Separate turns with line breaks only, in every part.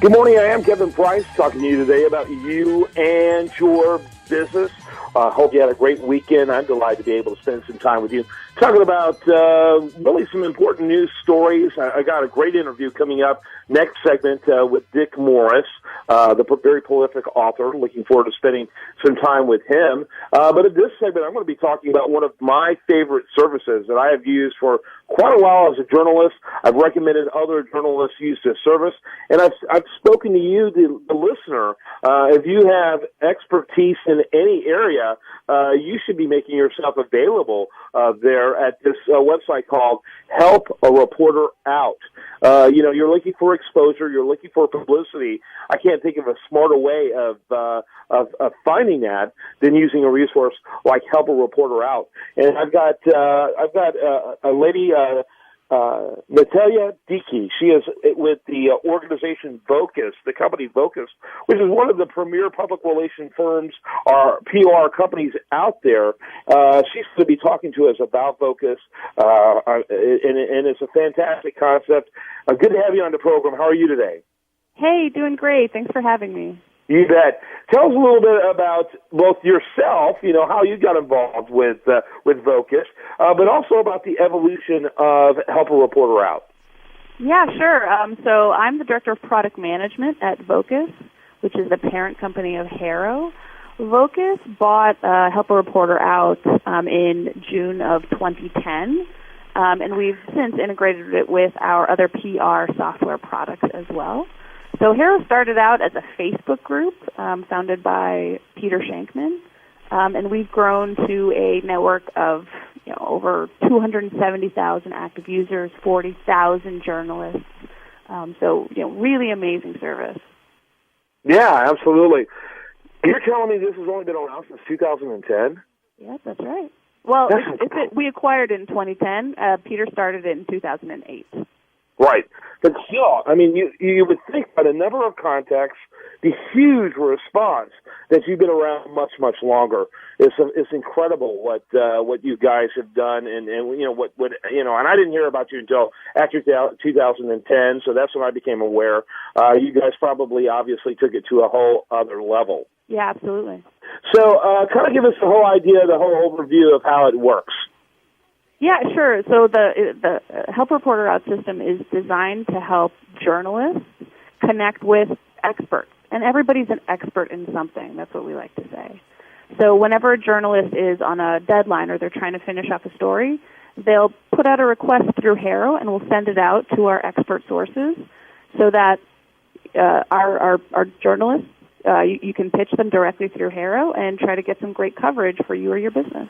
Good morning. I am Kevin Price talking to you today about you and your business. Hope you had a great weekend. I'm delighted to be able to spend some time with you talking about really some important news stories. I got a great interview coming up next segment with Dykyj Morris, the very prolific author. Looking forward to spending some time with him. But in this segment, I'm going to be talking about one of my favorite services that I have used for quite a while as a journalist. I've recommended other journalists use this service, and I've spoken to you, the listener. If you have expertise in any area, you should be making yourself available there at this website called Help a Reporter Out. You're looking for exposure, you're looking for publicity. I can't think of a smarter way of finding that than using a resource like Help a Reporter Out. And I've got a lady, Natalia Dykyj. She is with the organization Vocus, the company Vocus, which is one of the premier public relation firms or PR companies out there. She's going to be talking to us about Vocus, and it's a fantastic concept. Good to have you on the program. How are you today?
Hey, doing great. Thanks for having me.
You bet. Tell us a little bit about both yourself, how you got involved with Vocus, but also about the evolution of Help a Reporter Out.
Yeah, sure. So I'm the Director of Product Management at Vocus, which is the parent company of Harrow. Vocus bought Help a Reporter Out in June of 2010, and we've since integrated it with our other PR software products as well. So Harrow started out as a Facebook group founded by Peter Shankman, and we've grown to a network of over 270,000 active users, 40,000 journalists. So really amazing service.
Yeah, absolutely. You're telling me this has only been around since 2010?
Yeah, that's right. Well, we acquired it in 2010. Peter started it in 2008.
Right. But still, you would think by the number of contacts, the huge response that you've been around much, much longer. It's incredible what you guys have done, and and I didn't hear about you until after 2010, so that's when I became aware. You guys probably obviously took it to a whole other level.
Yeah, absolutely.
So kind of give us the whole idea, the whole overview of how it works.
Yeah, sure. So the Help Reporter Out system is designed to help journalists connect with experts. And everybody's an expert in something. That's what we like to say. So whenever a journalist is on a deadline or they're trying to finish up a story, they'll put out a request through Harrow, and we'll send it out to our expert sources so that our journalists, you can pitch them directly through Harrow and try to get some great coverage for you or your business.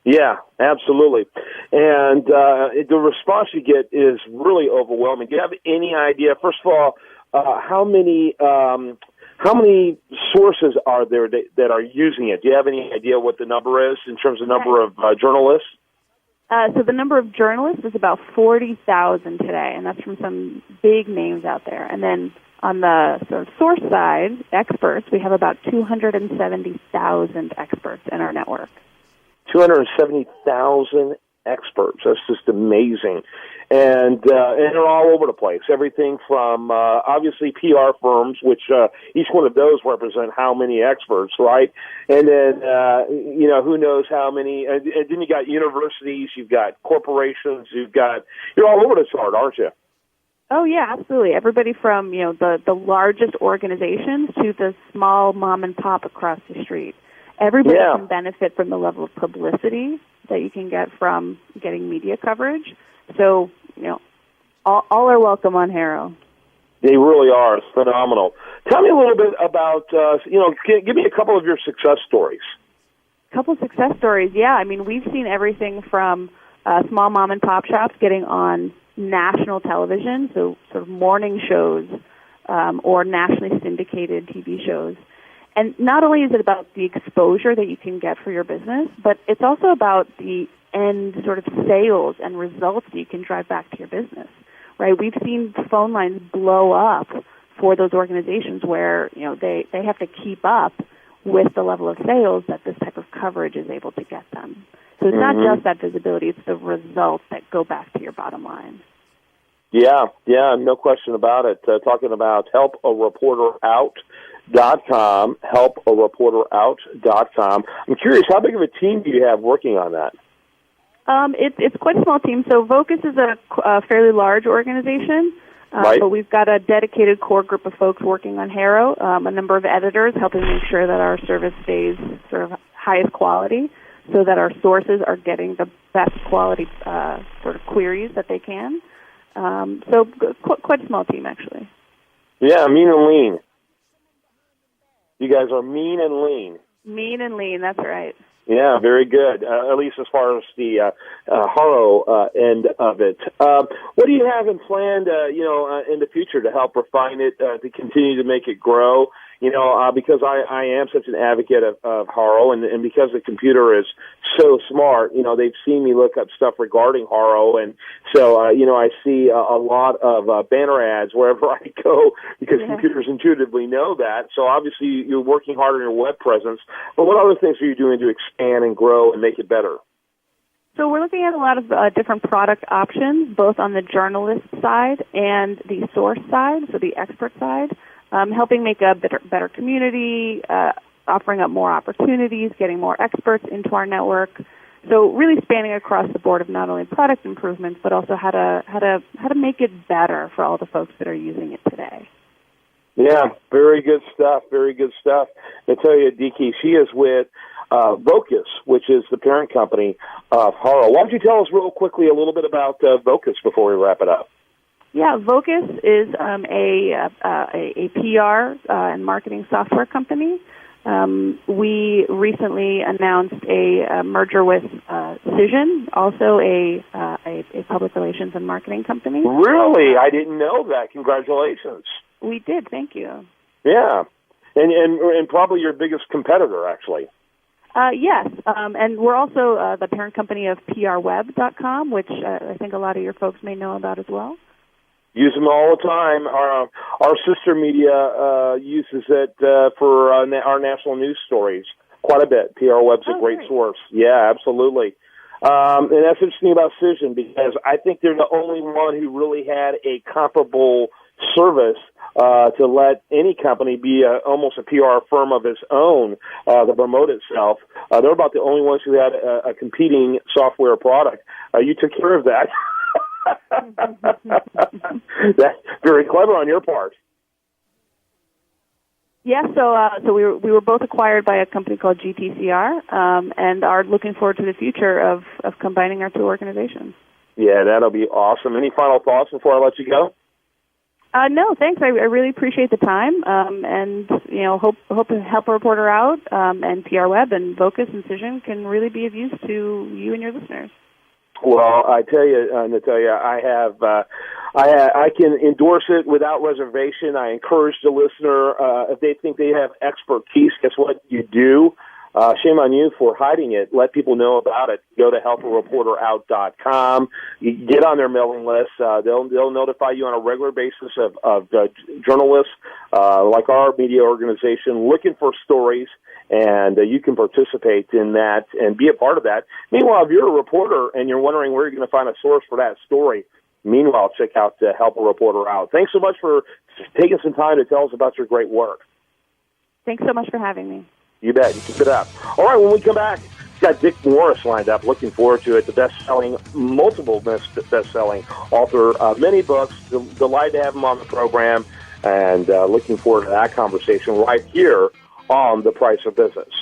Yeah, absolutely. And the response you get is really overwhelming. Do you have any idea, first of all, how many sources are there that are using it? Do you have any idea what the number is in terms of number of journalists?
So the number of journalists is about 40,000 today, and that's from some big names out there. And then on the sort of source side, experts, we have about 270,000 experts in our network.
270,000 experts. That's just amazing. And they're all over the place. Everything from, obviously, PR firms, which each one of those represent how many experts, right? And then, who knows how many. And then you got universities, you've got corporations, you're all over the chart, aren't you?
Oh, yeah, absolutely. Everybody from, the largest organizations to the small mom and pop across the street. Everybody can benefit from the level of publicity that you can get from getting media coverage. So, all are welcome on Harrow.
They really are. It's phenomenal. Tell me a little bit about, give me a couple of your success stories.
A couple of success stories, yeah. We've seen everything from small mom and pop shops getting on national television, so sort of morning shows or nationally syndicated TV shows. And not only is it about the exposure that you can get for your business, but it's also about the end sort of sales and results that you can drive back to your business, right? We've seen phone lines blow up for those organizations where, they have to keep up with the level of sales that this type of coverage is able to get them. So it's not just that visibility, it's the results that go back to your bottom line.
Yeah, no question about it. Talking about helpareporterout.com, helpareporterout.com. I'm curious, how big of a team do you have working on that?
It's quite a small team. So Vocus is a fairly large organization,
Right.
but we've got a dedicated core group of folks working on Harrow, a number of editors helping make sure that our service stays sort of highest quality so that our sources are getting the best quality sort of queries that they can. So quite a small team, actually.
Yeah, mean and lean. You guys are mean and lean.
Mean and lean, that's right.
Yeah, very good, at least as far as the Harrow end of it. What do you have in planned, in the future to help refine it, to continue to make it grow? Because I am such an advocate of Harrow, and because the computer is so smart, they've seen me look up stuff regarding Harrow, and so, I see a lot of banner ads wherever I go because computers intuitively know that. So obviously you're working hard on your web presence, but what other things are you doing to expand and grow and make it better?
So we're looking at a lot of different product options, both on the journalist side and the source side, so the expert side. Helping make a better community, offering up more opportunities, getting more experts into our network. So really spanning across the board of not only product improvements, but also how to make it better for all the folks that are using it today.
Yeah, very good stuff. Very good stuff. Natalia Dykyj, she is with Vocus, which is the parent company of Harrow. Why don't you tell us real quickly a little bit about Vocus before we wrap it up?
Yeah, Vocus is a PR and marketing software company. We recently announced a merger with Cision, also a public relations and marketing company.
Really? I didn't know that. Congratulations.
We did. Thank you.
Yeah, and probably your biggest competitor, actually.
Yes, and we're also the parent company of prweb.com, which I think a lot of your folks may know about as well.
Use them all the time. Our sister media uses it for our national news stories quite a bit. PR Web's a great source. Yeah, absolutely. And that's interesting about Cision because I think they're the only one who really had a comparable service to let any company be almost a PR firm of its own to promote itself. They're about the only ones who had a competing software product. You took care of that. That's very clever on your part.
Yeah, so we were both acquired by a company called GTCR, and are looking forward to the future of combining our two organizations. Yeah,
that'll be awesome. Any final thoughts before I let you go?
No, thanks. I really appreciate the time, and hope to help a reporter out, and PR Web and Vocus and Cision can really be of use to you and your listeners.
Well, I tell you, Natalia, I can endorse it without reservation. I encourage the listener, if they think they have expertise, guess what? You do. Shame on you for hiding it. Let people know about it. Go to helpareporterout.com. You get on their mailing list. They'll notify you on a regular basis of journalists like our media organization looking for stories, and you can participate in that and be a part of that. Meanwhile, if you're a reporter and you're wondering where you're going to find a source for that story, meanwhile, check out Help a Reporter Out. Thanks so much for taking some time to tell us about your great work.
Thanks so much for having me.
You bet. You keep it up. All right, when we come back, we've got Dick Morris lined up. Looking forward to it. The multiple best-selling author of many books. Delighted to have him on the program, and looking forward to that conversation right here on The Price of Business.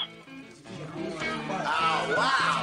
Oh, wow.